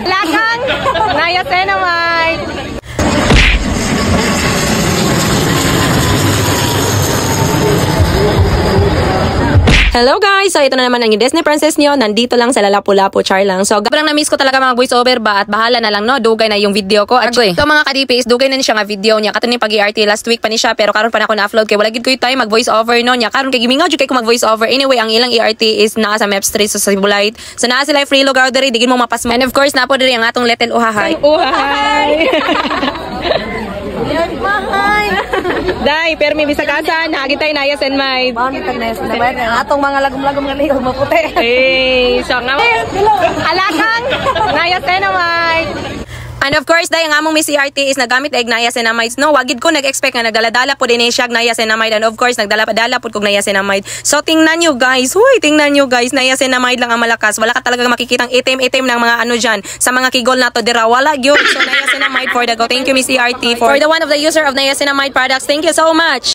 Lakang niacinamide. Hello guys! So ito na naman ang Disney Princess nyo. Nandito lang sa Lalapu-Lapu, char lang. So sobrang na-miss ko talaga mga voice-over ba at bahala na lang no. Dugay na yung video ko. At so mga kadipis, dugay na siya nga video niya. Kato ni pag-ERT last week pa ni siya pero karon pa na ako na-upload kay wala gid ko yung time mag-voice-over no niya. Karon kay gimingaw jud kay ko mag-voice-over. Anyway, ang ilang ERT is naa sa MEPS 3 sa Sibulite. So naa sila free lugar diri, digin mo mapasma. And of course, napo diri ang atong Little Uhahay. Uhahay! Mahay! Day, pero may bisag asa, nakagitay na niacinamide. Bakit niacinamide? Ang atong mga lagom-lagom nga liog maputi. Eh, so nga. Alakang niacinamide. And of course, dahil ang among Miss ERT is nagamit egg niacinamide. No, wagid ko nag-expect na nagdala-dala po din siya niacinamide. And of course, nagdala-dala po kong niacinamide. So, tingnan nyo guys. Huy, tingnan nyo guys. Niacinamide lang ang malakas. Wala ka talagang makikitang itim-itim ng mga ano dyan. Sa mga kigol na to, dira, wala yun. So, niacinamide for the go. Thank you, Miss ERT. For the one of the user of niacinamide products. Thank you so much.